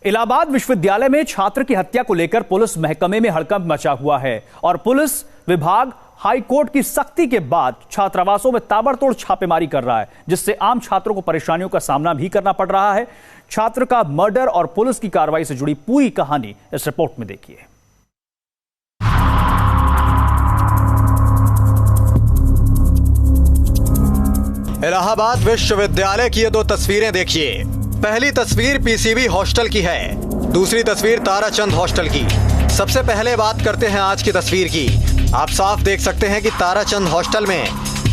इलाहाबाद विश्वविद्यालय में छात्र की हत्या को लेकर पुलिस महकमे में हड़कंप मचा हुआ है और पुलिस विभाग हाई कोर्ट की सख्ती के बाद छात्रावासों में ताबड़तोड़ छापेमारी कर रहा है, जिससे आम छात्रों को परेशानियों का सामना भी करना पड़ रहा है। छात्र का मर्डर और पुलिस की कार्रवाई से जुड़ी पूरी कहानी इस रिपोर्ट में देखिए। इलाहाबाद विश्वविद्यालय की ये दो तस्वीरें देखिए। पहली तस्वीर पीसीबी हॉस्टल की है, दूसरी तस्वीर ताराचंद हॉस्टल की। सबसे पहले बात करते हैं आज की तस्वीर की। आप साफ देख सकते हैं कि ताराचंद हॉस्टल में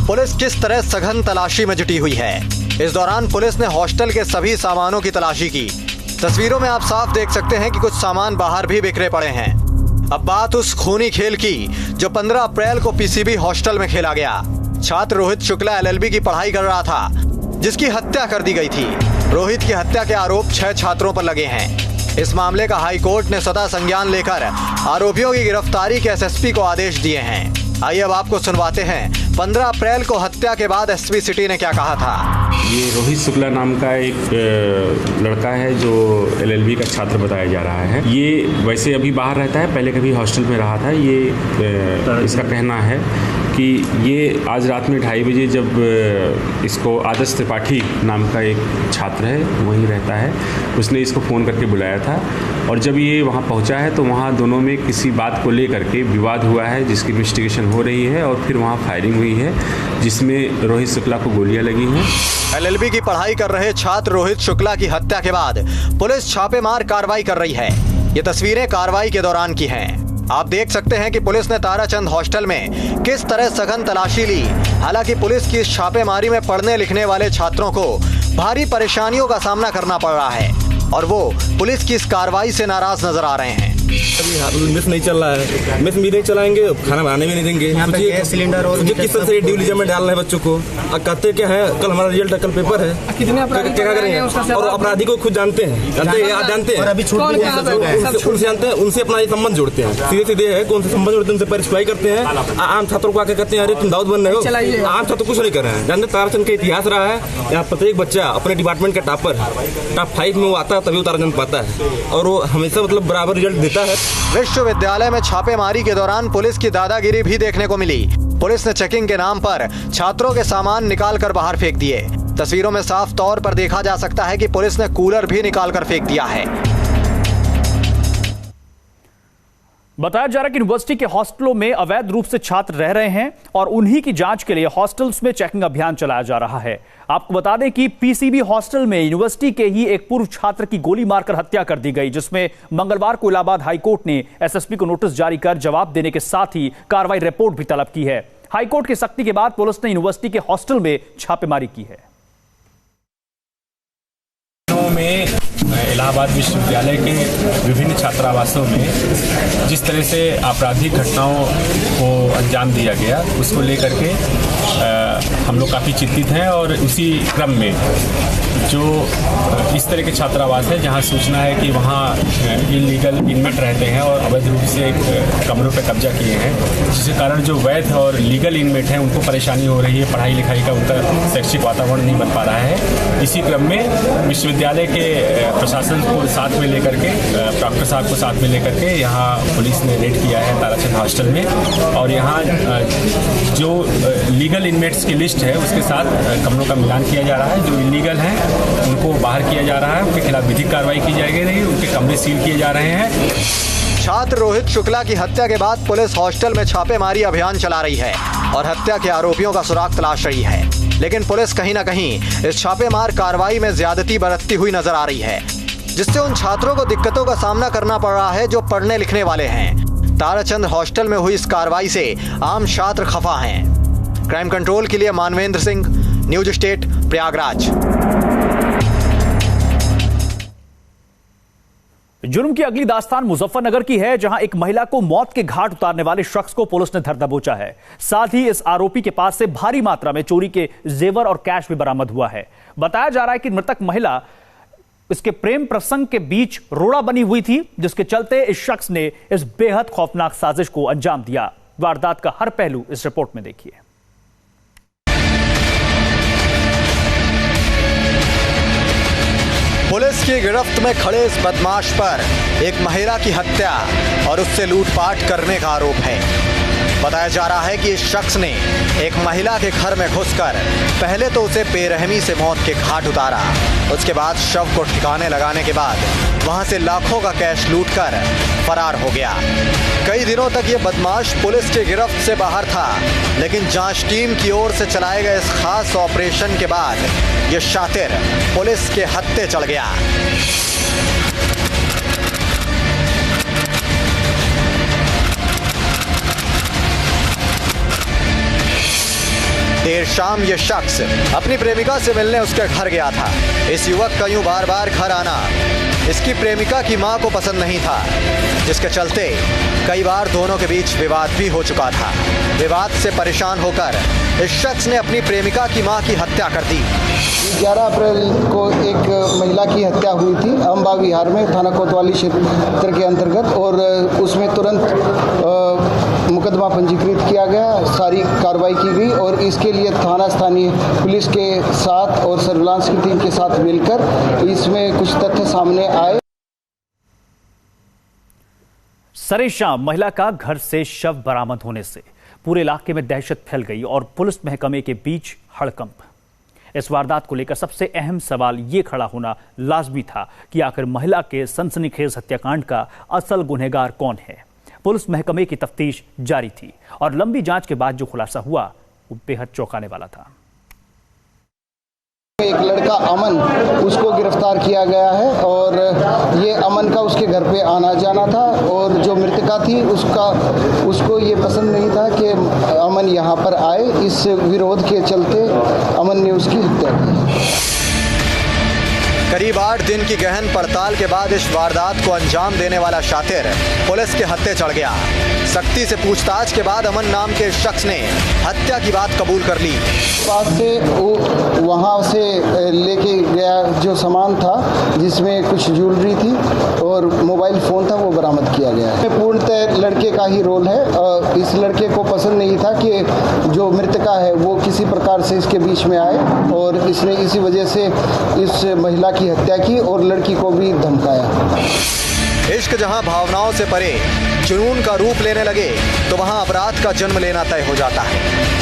पुलिस किस तरह सघन तलाशी में जुटी हुई है। इस दौरान पुलिस ने हॉस्टल के सभी सामानों की तलाशी की। तस्वीरों में आप साफ देख सकते हैं कि कुछ सामान बाहर भी बिखरे पड़े हैं। अब बात उस खूनी खेल की जो 15 अप्रैल को पीसीबी हॉस्टल में खेला गया। छात्र रोहित शुक्ला LLB की पढ़ाई कर रहा था, जिसकी हत्या कर दी गई थी। रोहित की हत्या के आरोप 6 छात्रों पर लगे हैं। इस मामले का हाई कोर्ट ने सदा संज्ञान लेकर आरोपियों की गिरफ्तारी के SSP को आदेश दिए हैं। आइए अब आपको सुनवाते हैं 15 अप्रैल को हत्या के बाद SP सिटी ने क्या कहा था। ये रोहित शुक्ला नाम का एक लड़का है जो LLB का छात्र बताया जा रहा है। ये वैसे अभी बाहर रहता है, पहले कभी हॉस्टल में रहा था। ये इसका कहना है कि ये आज रात में 2:30 बजे जब इसको आदर्श त्रिपाठी नाम का एक छात्र है, वहीं रहता है, उसने इसको फ़ोन करके बुलाया था और जब ये वहाँ पहुँचा है तो वहाँ दोनों में किसी बात को लेकर के विवाद हुआ है, जिसकी इन्वेस्टिगेशन हो रही है और फिर वहाँ फायरिंग हुई है, जिसमें रोहित शुक्ला को गोलियां लगी हैं। LLB की पढ़ाई कर रहे छात्र रोहित शुक्ला की हत्या के बाद पुलिस छापेमार कार्रवाई कर रही है। ये तस्वीरें कार्रवाई के दौरान की हैं। आप देख सकते हैं कि पुलिस ने ताराचंद हॉस्टल में किस तरह सघन तलाशी ली। हालांकि पुलिस की इस छापेमारी में पढ़ने लिखने वाले छात्रों को भारी परेशानियों का सामना करना पड़ रहा है और वो पुलिस की इस कार्रवाई से नाराज नजर आ रहे हैं। अभी मेस नहीं चल रहा है, मेस भी नहीं चलाएंगे, खाना बनाने भी नहीं देंगे। गैस सिलेंडर और किस तरह से ड्यूलिजन में डालना है बच्चों को। कहते क्या है, कल हमारा रिजल्ट है, कल पेपर है, क्या करेंगे। और अपराधी को खुद जानते हैं उनसे जानते हैं, उनसे अपना ये संबंध जोड़ते हैं। सीधे सीधे है, कौन से संबंध जोड़ते हैं, उनसे परिचय करते हैं। आम छात्रों को आके कहते हैं अरे तुम दाऊद बन रहे हो। आम छात्र कुछ नहीं कर रहे हैं। जानते ताराचंद का इतिहास रहा है, यहाँ प्रत्येक बच्चा अपने डिपार्टमेंट का टॉपर टॉप 5 में वो आता है, तभी ताराचंद पाता है और वो हमेशा मतलब बराबर रिजल्ट देता है। विश्वविद्यालय में छापेमारी के दौरान पुलिस की दादागिरी भी देखने को मिली। पुलिस ने चेकिंग के नाम पर छात्रों के सामान निकालकर बाहर फेंक दिए। तस्वीरों में साफ तौर पर देखा जा सकता है कि पुलिस ने कूलर भी निकालकर फेंक दिया है। बताया जा रहा है कि यूनिवर्सिटी के हॉस्टलों में अवैध रूप से छात्र रह रहे हैं और उन्हीं की जांच के लिए हॉस्टल्स में चेकिंग अभियान चलाया जा रहा है। आपको बता दें कि पीसीबी हॉस्टल में यूनिवर्सिटी के ही एक पूर्व छात्र की गोली मारकर हत्या कर दी गई, जिसमें मंगलवार को इलाहाबाद हाईकोर्ट ने SSP को नोटिस जारी कर जवाब देने के साथ ही कार्रवाई रिपोर्ट भी तलब की है। हाईकोर्ट की सख्ती के बाद पुलिस ने यूनिवर्सिटी के हॉस्टल में छापेमारी की है। में इलाहाबाद विश्वविद्यालय के विभिन्न छात्रावासों में जिस तरह से आपराधिक घटनाओं को अंजाम दिया गया, उसको लेकर के हम लोग काफ़ी चिंतित हैं और उसी क्रम में जो इस तरह के छात्रावास है जहां सूचना है कि वहां इलीगल इनमेट रहते हैं और अवैध रूप से कमरों पर कब्जा किए हैं, जिसके कारण जो वैध और लीगल इनमेट हैं उनको परेशानी हो रही है। पढ़ाई लिखाई का उनका शैक्षिक वातावरण नहीं बन पा रहा है। इसी क्रम में विश्वविद्यालय के प्रशासन को साथ में लेकर के, डॉक्टर साहब को साथ में लेकर के यहाँ पुलिस ने रेड किया है ताराचंद हॉस्टल में और यहाँ जो लीगल इनमेट्स की लिस्ट है उसके साथ कमरों का मिलान किया जा रहा है। जो इलीगल हैं उनको बाहर किया जा रहा है, उनके खिलाफ विधिक कार्रवाई की जाएगी, उनके कमरे सील किए जा रहे हैं। छात्र रोहित शुक्ला की हत्या के बाद पुलिस हॉस्टल में छापेमारी अभियान चला रही है और हत्या के आरोपियों का सुराग तलाश रही है, लेकिन पुलिस कहीं न कहीं इस छापेमार कार्रवाई में ज्यादती बरतती हुई नजर आ रही है, जिससे उन छात्रों को दिक्कतों का सामना करना पड़ रहा है जो पढ़ने लिखने वाले हैं। ताराचंद हॉस्टल में हुई इस कार्रवाई से आम छात्र खफा हैं। क्राइम कंट्रोल के लिए मानवेंद्र सिंह, न्यूज स्टेट, प्रयागराज। जुर्म की अगली दास्तान मुजफ्फरनगर की है, जहां एक महिला को मौत के घाट उतारने वाले शख्स को पुलिस ने धर दबोचा है। साथ ही इस आरोपी के पास से भारी मात्रा में चोरी के जेवर और कैश भी बरामद हुआ है। बताया जा रहा है कि मृतक महिला इसके प्रेम प्रसंग के बीच रोड़ा बनी हुई थी, जिसके चलते इस शख्स ने इस बेहद खौफनाक साजिश को अंजाम दिया। वारदात का हर पहलू इस रिपोर्ट में देखिए। पुलिस की गिरफ्त में खड़े इस बदमाश पर एक महिला की हत्या और उससे लूटपाट करने का आरोप है। बताया जा रहा है कि इस शख्स ने एक महिला के घर में घुसकर पहले तो उसे बेरहमी से मौत के घाट उतारा, उसके बाद शव को ठिकाने लगाने के बाद वहां से लाखों का कैश लूटकर फरार हो गया। कई दिनों तक ये बदमाश पुलिस की गिरफ्त से बाहर था, लेकिन जांच टीम की ओर से चलाए गए इस खास ऑपरेशन के बाद ये शातिर पुलिस के हत्थे चढ़ गया। देर शाम ये शख्स अपनी प्रेमिका से मिलने उसके घर गया था। इस युवक का यूं बार बार घर आना इसकी प्रेमिका की मां को पसंद नहीं था, जिसके चलते कई बार दोनों के बीच विवाद भी हो चुका था। विवाद से परेशान होकर इस शख्स ने अपनी प्रेमिका की मां की हत्या कर दी। 11 अप्रैल को एक महिला की हत्या हुई थी अम्बा विहार में, थाना कोतवाली क्षेत्र के अंतर्गत, और उसमें तुरंत मुकदमा पंजीकृत किया गया, सारी कार्रवाई की गई और इसके लिए थाना स्थानीय पुलिस के साथ और सर्विलांस की टीम के साथ मिलकर इसमें कुछ तथ्य सामने आए। सरेशाम महिला का घर से शव बरामद होने से पूरे इलाके में दहशत फैल गई और पुलिस महकमे के बीच हड़कंप। इस वारदात को लेकर सबसे अहम सवाल ये खड़ा होना लाजमी था कि आखिर महिला के सनसनीखेज हत्याकांड का असल गुनहगार कौन है। पुलिस महकमे की तफ्तीश जारी थी और लंबी जांच के बाद जो खुलासा हुआ वो बेहद चौंकाने वाला था। एक लड़का अमन, उसको गिरफ्तार किया गया है और ये अमन का उसके घर पे आना जाना था और जो मृतका थी उसको ये पसंद नहीं था कि अमन यहाँ पर आए। इस विरोध के चलते अमन ने उसकी हत्या की। करीब 8 दिन की गहन पड़ताल के बाद इस वारदात को अंजाम देने वाला शातिर पुलिस के हत्थे चढ़ गया। सख्ती से पूछताछ के बाद अमन नाम के शख्स ने हत्या की बात कबूल कर ली। पास से वहाँ से लेके गया जो सामान था, जिसमें कुछ ज्वेलरी थी और मोबाइल फ़ोन था, वो बरामद किया गया है। पूर्णतः लड़के का ही रोल है। इस लड़के को पसंद नहीं था कि जो मृतका है वो किसी प्रकार से इसके बीच में आए और इसने इसी वजह से इस महिला की हत्या की और लड़की को भी धमकाया। इश्क जहां भावनाओं से परे जुनून का रूप लेने लगे तो वहां अपराध का जन्म लेना तय हो जाता है।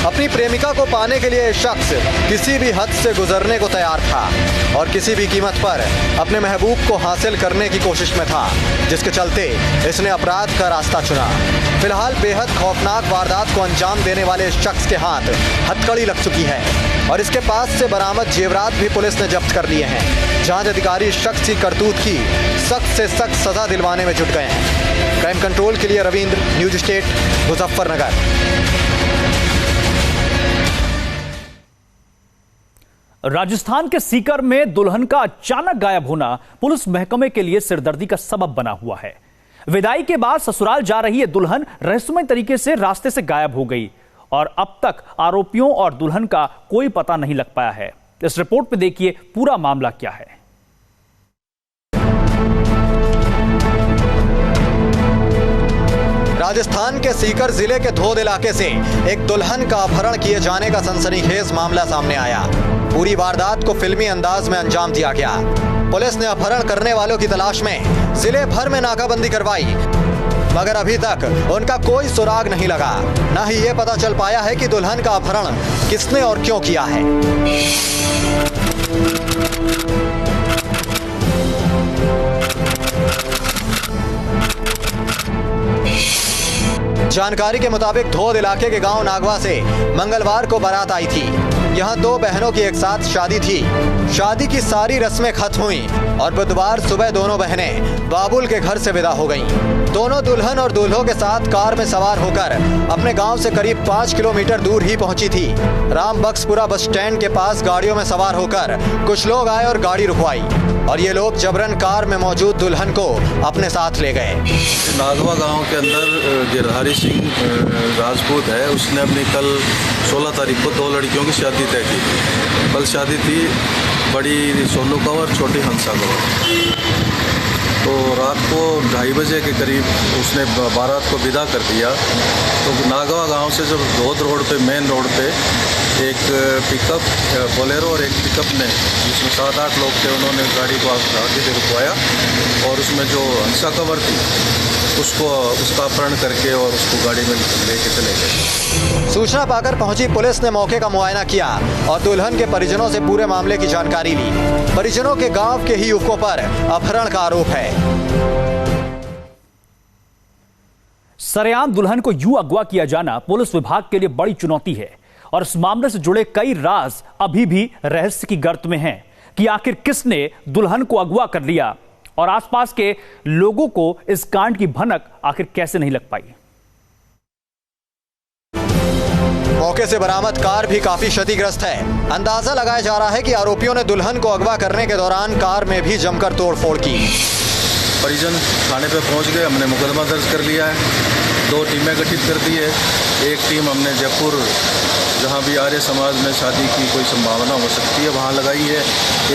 अपनी प्रेमिका को पाने के लिए शख्स किसी भी हद से गुजरने को तैयार था और किसी भी कीमत पर अपने महबूब को हासिल करने की कोशिश में था, जिसके चलते इसने अपराध का रास्ता चुना। फिलहाल बेहद खौफनाक वारदात को अंजाम देने वाले इस शख्स के हाथ हथकड़ी लग चुकी है और इसके पास से बरामद जेवरात भी पुलिस ने जब्त कर लिए हैं। जांच अधिकारी इस शख्स की करतूत की सख्त से सख्त सजा दिलवाने में जुट गए हैं। क्राइम कंट्रोल के लिए रविंद्र, न्यूज स्टेट, मुजफ्फरनगर। राजस्थान के सीकर में दुल्हन का अचानक गायब होना पुलिस महकमे के लिए सिरदर्दी का सबब बना हुआ है। विदाई के बाद ससुराल जा रही ये दुल्हन रहस्यमय तरीके से रास्ते से गायब हो गई और अब तक आरोपियों और दुल्हन का कोई पता नहीं लग पाया है। इस रिपोर्ट में देखिए पूरा मामला क्या है। राजस्थान के सीकर जिले के धोद इलाके से एक दुल्हन का अपहरण किए जाने का सनसनीखेज मामला सामने आया। पूरी वारदात को फिल्मी अंदाज में अंजाम दिया गया। पुलिस ने अपहरण करने वालों की तलाश में जिले भर में नाकाबंदी करवाई, मगर अभी तक उनका कोई सुराग नहीं लगा। न ही ये पता चल पाया है कि दुल्हन का अपहरण किसने और क्यों किया है। जानकारी के मुताबिक धोद इलाके के गांव नागवा से मंगलवार को बारात आई थी। यहां 2 बहनों की एक साथ शादी थी। शादी की सारी रस्में खत्म हुई और बुधवार सुबह दोनों बहनें बाबुल के घर से विदा हो गईं। दोनों दुल्हन और दूल्हों के साथ कार में सवार होकर अपने गांव से करीब 5 किलोमीटर दूर ही पहुंची थी। रामबख्शपुरा बस स्टैंड के पास गाड़ियों में सवार होकर कुछ लोग आए और गाड़ी रुकवाई और ये लोग जबरन कार में मौजूद दुल्हन को अपने साथ ले गए। नागवा गांव के अंदर गिरधारी सिंह राजपूत है, उसने अपनी कल 16 तारीख को 2 लड़कियों की शादी तय की थी। कल शादी थी बड़ी सोनू कंवर, छोटी हंसा कंवर। तो रात को 2:30 बजे के करीब उसने बारात को विदा कर दिया। तो नागवा गांव से जब धोद रोड पे, मेन रोड पे एक पिकअप बोलेरो और एक पिकअप ने, जिसमें 7-8 लोग थे, उन्होंने गाड़ी को आगे से रुकवाया और उसमें जो हंसा कवर थी उसका अपहरण करके और उसको गाड़ी में लेके चले गए। सूचना पाकर पहुंची पुलिस ने मौके का मुआयना किया और दुल्हन के परिजनों से पूरे मामले की जानकारी ली। परिजनों के गांव के ही युवकों पर अपहरण का आरोप है। सरेआम दुल्हन को यूं अगवा किया जाना पुलिस विभाग के लिए बड़ी चुनौती है और इस मामले से जुड़े कई राज अभी भी रहस्य की गर्त में हैं कि आखिर किसने दुल्हन को अगवा कर लिया और आसपास के लोगों को इस कांड की भनक आखिर कैसे नहीं लग पाई। मौके से बरामद कार भी काफी क्षतिग्रस्त है। अंदाजा लगाया जा रहा है कि आरोपियों ने दुल्हन को अगवा करने के दौरान कार में भी जमकर तोड़फोड़ की। परिजन थाने पे पहुंच गए, हमने मुकदमा दर्ज कर लिया है। 2 टीमें गठित कर दी है। एक टीम हमने जयपुर, जहां भी आर्य समाज में शादी की कोई संभावना हो सकती है, वहां लगाई है।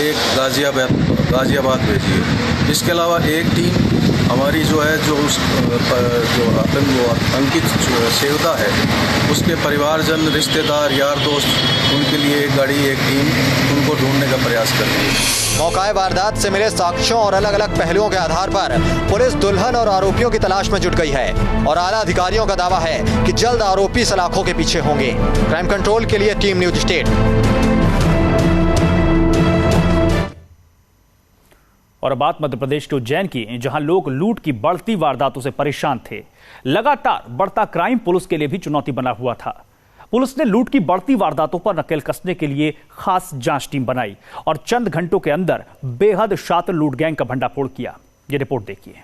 एक गाजियाबाद भेजी है। इसके अलावा एक टीम हमारी जो है, जो अंकित सेवदा है, उसके परिवारजन, रिश्तेदार, यार दोस्त, उनके लिए एक गाड़ी, एक टीम उनको ढूंढने का प्रयास कर रही है। मौका वारदात से मिले साक्ष्यों और अलग अलग पहलुओं के आधार पर पुलिस दुल्हन और आरोपियों की तलाश में जुट गई है और आला अधिकारियों का दावा है कि जल्द आरोपी सलाखों के पीछे होंगे। क्राइम कंट्रोल के लिए टीम न्यूज स्टेट। और बात मध्य प्रदेश के उज्जैन की, जहां लोग लूट की बढ़ती वारदातों से परेशान थे। लगातार बढ़ता क्राइम पुलिस के लिए भी चुनौती बना हुआ था। पुलिस ने लूट की बढ़ती वारदातों पर नकेल कसने के लिए खास जांच टीम बनाई और चंद घंटों के अंदर बेहद शातिर लूट गैंग का भंडाफोड़ किया। ये रिपोर्ट देखिए।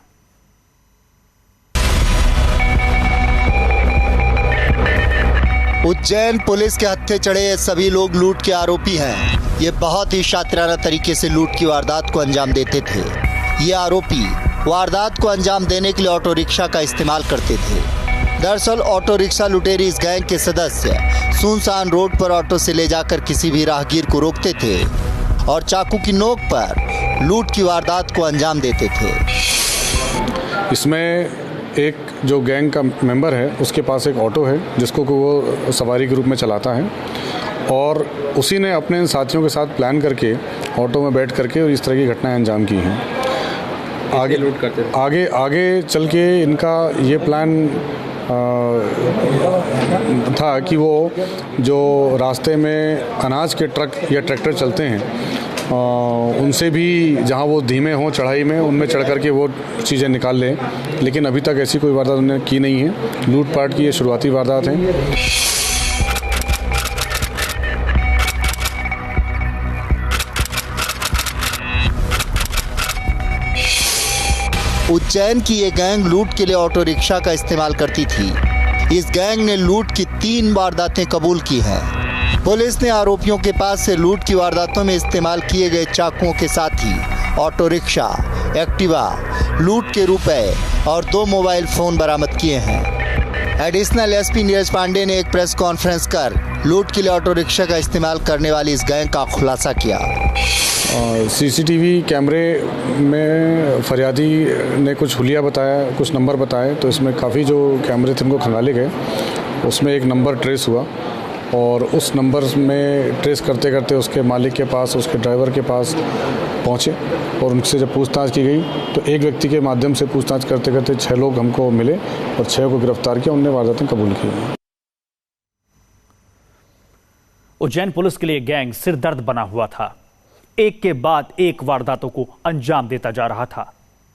उज्जैन पुलिस के हत्थे चढ़े ये सभी लोग लूट के आरोपी हैं। ये बहुत ही शातिराना तरीके से लूट की वारदात को अंजाम देते थे। ये आरोपी वारदात को अंजाम देने के लिए ऑटो रिक्शा का इस्तेमाल करते थे। दरअसल ऑटो रिक्शा लुटेरी इस गैंग के सदस्य सुनसान रोड पर ऑटो से ले जाकर किसी भी राहगीर को रोकते थे और चाकू की नोक पर लूट की वारदात को अंजाम देते थे। इसमें एक जो गैंग का मेंबर है, उसके पास एक ऑटो है जिसको वो सवारी के रूप में चलाता है और उसी ने अपने साथियों के साथ प्लान करके ऑटो में बैठ करके और इस तरह की घटनाएं अंजाम की हैं। आगे लूट करते आगे चल के इनका ये प्लान था कि वो जो रास्ते में अनाज के ट्रक या ट्रैक्टर चलते हैं उनसे भी, जहां वो धीमे हों चढ़ाई में, उनमें चढ़ करके वो चीज़ें निकाल लें। लेकिन अभी तक ऐसी कोई वारदात उन्होंने की नहीं है। लूटपाट की ये शुरुआती वारदात है। उज्जैन की ये गैंग लूट के लिए ऑटो रिक्शा का इस्तेमाल करती थी। इस गैंग ने लूट की 3 वारदातें कबूल की हैं। पुलिस ने आरोपियों के पास से लूट की वारदातों में इस्तेमाल किए गए चाकुओं के साथ ही ऑटो रिक्शा, एक्टिवा, लूट के रुपए और 2 मोबाइल फोन बरामद किए हैं। एडिशनल एसपी नीरज पांडे ने एक प्रेस कॉन्फ्रेंस कर लूट के लिए ऑटो रिक्शा का इस्तेमाल करने वाली इस गैंग का खुलासा किया। सीसीटीवी कैमरे में फरियादी ने कुछ हुलिया बताया, कुछ नंबर बताए, तो इसमें काफ़ी जो कैमरे थे उनको खंगाले गए। उसमें एक नंबर ट्रेस हुआ और उस नंबर में ट्रेस करते करते उसके मालिक के पास, उसके ड्राइवर के पास पहुँचे और उनसे जब पूछताछ की गई तो एक व्यक्ति के माध्यम से पूछताछ करते करते 6 लोग हमको मिले और 6 को गिरफ्तार किया। उनने वारदातें कबूल की। उज्जैन पुलिस के लिए गैंग सिरदर्द बना हुआ था। एक के बाद एक वारदातों को अंजाम देता जा रहा था।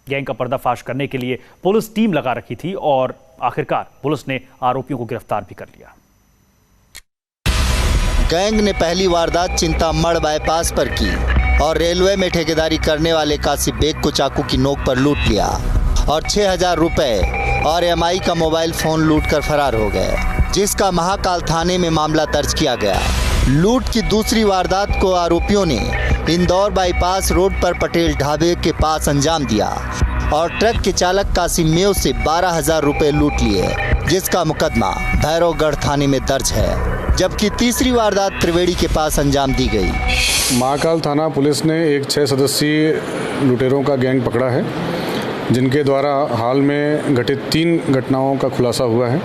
गैंग का पर्दाफाश करने के लिए पुलिस टीम लगा रखी थी और आखिरकार पुलिस ने आरोपियों को गिरफ्तार भी कर लिया। गैंग ने पहली वारदात चिंतामढ़ बाईपास पर की और रेलवे में ठेकेदारी करने वाले कासिफ बेग को चाकू की नोक पर लूट लिया और 6,000 रुपए और MI का मोबाइल फोन लूटकर फरार हो गए, जिसका महाकाल थाने में मामला दर्ज किया गया। लूट की दूसरी वारदात को आरोपियों ने इंदौर बाईपास रोड पर पटेल ढाबे के पास अंजाम दिया और ट्रक के चालक कासिम मेव से 12,000 रुपए लूट लिए, जिसका मुकदमा भैरवगढ़ थाने में दर्ज है। जबकि तीसरी वारदात त्रिवेणी के पास अंजाम दी गई। महाकाल थाना पुलिस ने एक 6 सदस्यीय लुटेरों का गैंग पकड़ा है जिनके द्वारा हाल में घटित 3 घटनाओं का खुलासा हुआ है।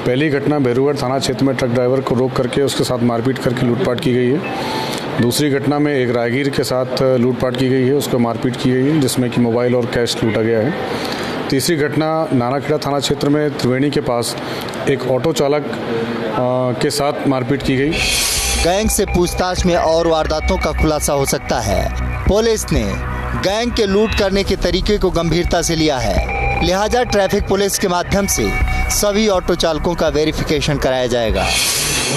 पहली घटना बेरूगढ़ थाना क्षेत्र में ट्रक ड्राइवर को रोक करके उसके साथ मारपीट करके लूटपाट की गई है। दूसरी घटना में एक राहगीर के साथ लूटपाट की गई है, उसको मारपीट की गई है, जिसमें कि मोबाइल और कैश लूटा गया है। तीसरी घटना नानाखेड़ा थाना क्षेत्र में त्रिवेणी के पास एक ऑटो चालक के साथ मारपीट की गई। गैंग से पूछताछ में और वारदातों का खुलासा हो सकता है। पुलिस ने गैंग के लूट करने के तरीके को गंभीरता से लिया है, लिहाजा ट्रैफिक पुलिस के माध्यम से सभी ऑटो चालकों का वेरिफिकेशन कराया जाएगा।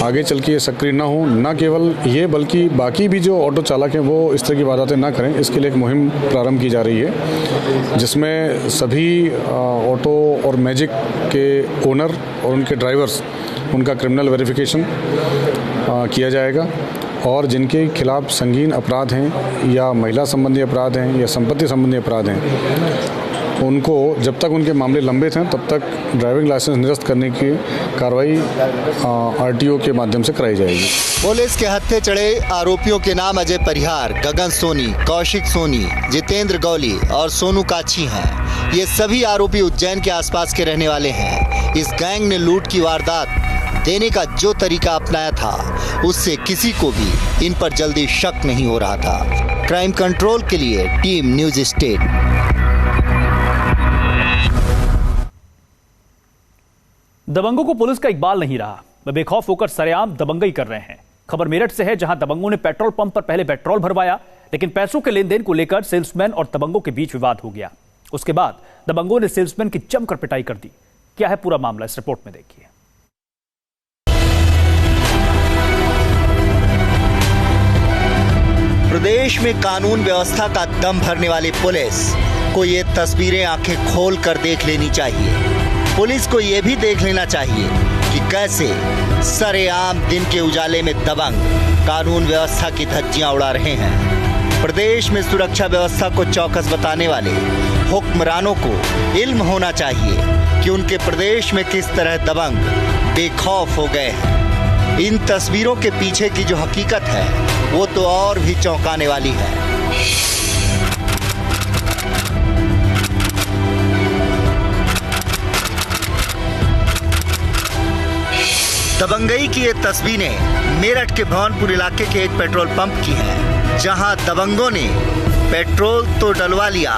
आगे चल के ये सक्रिय ना हो, न केवल ये बल्कि बाकी भी जो ऑटो चालक हैं वो इस तरह की वारदातें ना करें, इसके लिए एक मुहिम प्रारंभ की जा रही है, जिसमें सभी ऑटो और मैजिक के ओनर और उनके ड्राइवर्स उनका क्रिमिनल वेरिफिकेशन किया जाएगा और जिनके खिलाफ संगीन अपराध हैं या महिला संबंधी अपराध हैं या संपत्ति संबंधी अपराध हैं, उनको जब तक उनके मामले लंबित हैं तब तक ड्राइविंग लाइसेंस निरस्त करने की कार्रवाई आरटीओ के माध्यम से कराई जाएगी। पुलिस के हत्थे चढ़े आरोपियों के नाम अजय परिहार, गगन सोनी, कौशिक सोनी, जितेंद्र गौली और सोनू काछी हैं। ये सभी आरोपी उज्जैन के आसपास के रहने वाले हैं। इस गैंग ने लूट की वारदात देने का जो तरीका अपनाया था उससे किसी को भी इन पर जल्दी शक नहीं हो रहा था। क्राइम कंट्रोल के लिए टीम न्यूज स्टेट। दबंगों को पुलिस का इकबाल नहीं रहा, वे बेखौफ होकर सरेआम दबंगई कर रहे हैं। खबर मेरठ से है, जहां दबंगों ने पेट्रोल पंप पर पहले पेट्रोल भरवाया, लेकिन पैसों के लेन देन को लेकर सेल्समैन और दबंगों के बीच विवाद हो गया। उसके बाद दबंगों ने सेल्समैन की जमकर पिटाई कर दी। क्या है पूरा मामला, इस रिपोर्ट में देखिए। प्रदेश में कानून व्यवस्था का दम भरने वाली पुलिस को ये तस्वीरें आंखें खोल कर देख लेनी चाहिए। पुलिस को ये भी देख लेना चाहिए कि कैसे सरेआम दिन के उजाले में दबंग कानून व्यवस्था की धज्जियां उड़ा रहे हैं। प्रदेश में सुरक्षा व्यवस्था को चौकस बताने वाले हुक्मरानों को इल्म होना चाहिए कि उनके प्रदेश में किस तरह दबंग बेखौफ हो गए हैं। इन तस्वीरों के पीछे की जो हकीकत है वो तो और भी चौंकाने वाली है। दबंगई की ये तस्वीरें मेरठ के भवनपुर इलाके के एक पेट्रोल पंप की हैं, जहां दबंगों ने पेट्रोल तो डलवा लिया,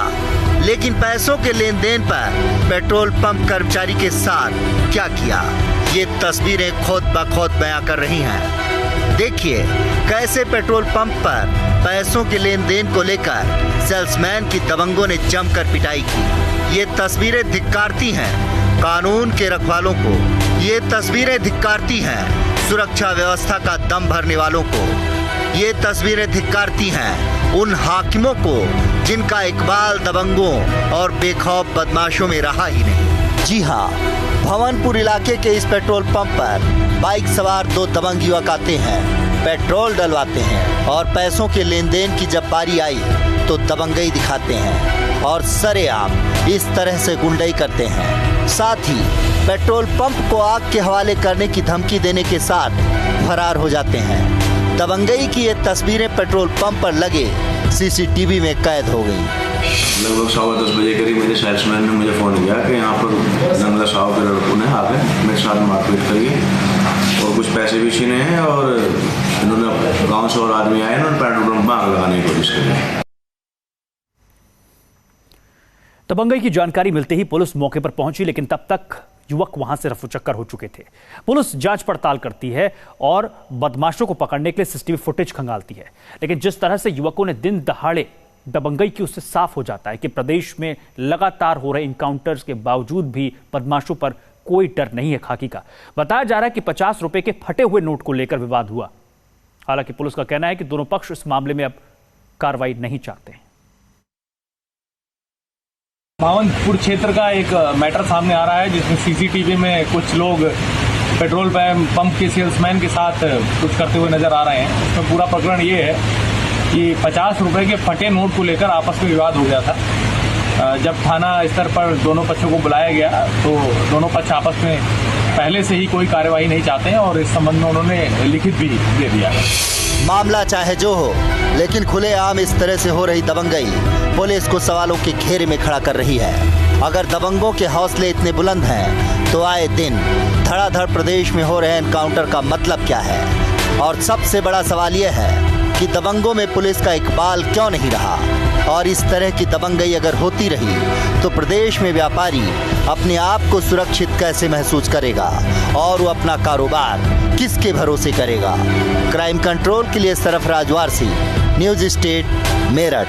लेकिन पैसों के लेन देन पर पेट्रोल पंप कर्मचारी के साथ क्या किया, ये तस्वीरें खुद ब खुद बयां कर रही हैं। देखिए कैसे पेट्रोल पंप पर पैसों के लेन देन को लेकर सेल्समैन की दबंगों ने जमकर पिटाई की। ये तस्वीरें धिक्कारती हैं कानून के रखवालों को, ये तस्वीरें धिक्कारती हैं सुरक्षा व्यवस्था का दम भरने वालों को, ये तस्वीरें धिक्कारती हैं उन हाकिमों को जिनका इकबाल दबंगों और बेखौफ बदमाशों में रहा ही नहीं। जी हाँ, भवनपुर इलाके के इस पेट्रोल पंप पर बाइक सवार 2 दबंग युवक आते हैं, पेट्रोल डलवाते हैं और पैसों के लेन देन की जब बारी आई तो दबंगई दिखाते हैं और सरेआम इस तरह से गुंडई करते हैं। साथ ही पेट्रोल पंप को आग के हवाले करने की धमकी देने के साथ फरार हो जाते हैं। दबंगई की ये तस्वीरें पेट्रोल पंप पर लगे सीसीटीवी में कैद हो गई। लगभग 10:15 बजे करीब मेरे सेल्समैन ने मुझे फ़ोन किया कि यहाँ पर जंगला साहब के लड़कों ने आकर मेरे साथ मारपीट करी और कुछ पैसे भी छीने हैं और इन्होंने गाँव से और आदमी आए, इन्होंने पेट्रोल पंप में आग लगाने की कोशिश करी। दबंगई की जानकारी मिलते ही पुलिस मौके पर पहुंची, लेकिन तब तक युवक वहां से रफूचक्कर हो चुके थे। पुलिस जांच पड़ताल करती है और बदमाशों को पकड़ने के लिए सीसीटीवी फुटेज खंगालती है, लेकिन जिस तरह से युवकों ने दिन दहाड़े दबंगई की, उससे साफ हो जाता है कि प्रदेश में लगातार हो रहे इनकाउंटर्स के बावजूद भी बदमाशों पर कोई डर नहीं है खाकी का। बताया जा रहा है कि 50 रुपए के फटे हुए नोट को लेकर विवाद हुआ। हालांकि पुलिस का कहना है कि दोनों पक्ष इस मामले में अब कार्रवाई नहीं चाहते हैं। भवनपुर क्षेत्र का एक मैटर सामने आ रहा है, जिसमें सीसीटीवी में कुछ लोग पेट्रोल पंप के सेल्समैन के साथ कुछ करते हुए नजर आ रहे हैं। इसमें पूरा प्रकरण ये है कि 50 रुपए के फटे नोट को लेकर आपस में विवाद हो गया था। जब थाना स्तर पर दोनों पक्षों को बुलाया गया तो दोनों पक्ष आपस में पहले से ही कोई कार्यवाही नहीं चाहते हैं और इस संबंध में उन्होंने लिखित भी दे दिया है। मामला चाहे जो हो, लेकिन खुलेआम इस तरह से हो रही दबंगई पुलिस को सवालों के घेरे में खड़ा कर रही है। अगर दबंगों के हौसले इतने बुलंद हैं तो आए दिन धड़ाधड़ प्रदेश में हो रहे एनकाउंटर का मतलब क्या है? और सबसे बड़ा सवाल यह है कि दबंगों में पुलिस का इकबाल क्यों नहीं रहा? और इस तरह की दबंगई अगर होती रही तो प्रदेश में व्यापारी अपने आप को सुरक्षित कैसे महसूस करेगा और वो अपना कारोबार किसके भरोसे करेगा? क्राइम कंट्रोल के लिए सरफराज वारसी, न्यूज स्टेट, मेरठ।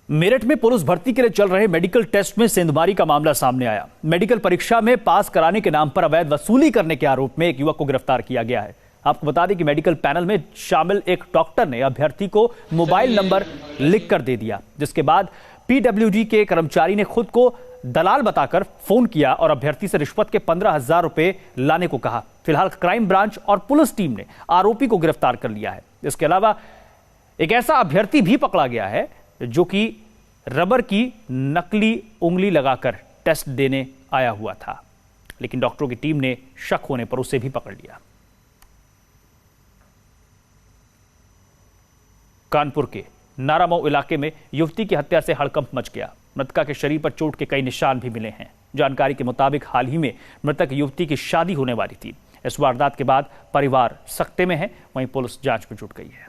मेरठ में पुलिस भर्ती के लिए चल रहे मेडिकल टेस्ट में सेंधमारी का मामला सामने आया। मेडिकल परीक्षा में पास कराने के नाम पर अवैध वसूली करने के आरोप में एक युवक को गिरफ्तार किया गया है। आपको बता दें कि मेडिकल पैनल में शामिल एक डॉक्टर ने अभ्यर्थी को मोबाइल नंबर लिखकर दे दिया, जिसके बाद पीडब्ल्यूडी के कर्मचारी ने खुद को दलाल बताकर फोन किया और अभ्यर्थी से रिश्वत के 15,000 रुपए लाने को कहा। फिलहाल क्राइम ब्रांच और पुलिस टीम ने आरोपी को गिरफ्तार कर लिया है। इसके अलावा एक ऐसा अभ्यर्थी भी पकड़ा गया है जो कि रबर की नकली उंगली लगाकर टेस्ट देने आया हुआ था, लेकिन डॉक्टरों की टीम ने शक होने पर उसे भी पकड़ लिया। कानपुर के नारामऊ इलाके में युवती की हत्या से हड़कंप मच गया। मृतका के शरीर पर चोट के कई निशान भी मिले हैं। जानकारी के मुताबिक हाल ही में मृतक युवती की शादी होने वाली थी। इस वारदात के बाद परिवार सख्ते में है, वहीं पुलिस जांच में जुट गई है।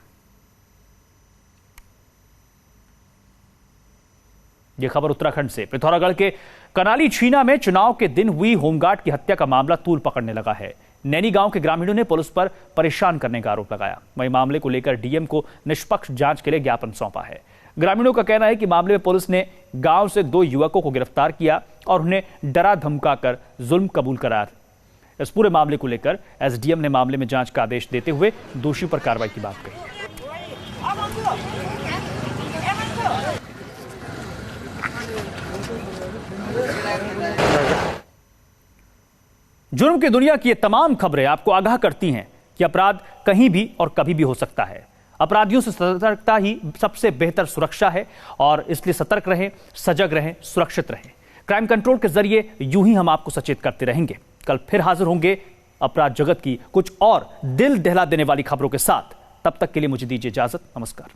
यह खबर उत्तराखंड से। पिथौरागढ़ के कनाली छीना में चुनाव के दिन हुई होमगार्ड की हत्या का मामला तूल पकड़ने लगा है। नैनी गांव के ग्रामीणों ने पुलिस पर परेशान करने का आरोप लगाया। वहीं मामले को लेकर डीएम को निष्पक्ष जांच के लिए ज्ञापन सौंपा है। ग्रामीणों का कहना है कि मामले में पुलिस ने गांव से 2 युवकों को गिरफ्तार किया और उन्हें डरा धमकाकर जुल्म कबूल करार। इस पूरे मामले को लेकर एसडीएम ने मामले में जांच का आदेश देते हुए दोषियों पर कार्रवाई की बात कही। जुर्म की दुनिया की ये तमाम खबरें आपको आगाह करती हैं कि अपराध कहीं भी और कभी भी हो सकता है। अपराधियों से सतर्कता ही सबसे बेहतर सुरक्षा है और इसलिए सतर्क रहें, सजग रहें, सुरक्षित रहें। क्राइम कंट्रोल के जरिए यूं ही हम आपको सचेत करते रहेंगे। कल फिर हाजिर होंगे अपराध जगत की कुछ और दिल दहला देने वाली खबरों के साथ। तब तक के लिए मुझे दीजिए इजाजत। नमस्कार।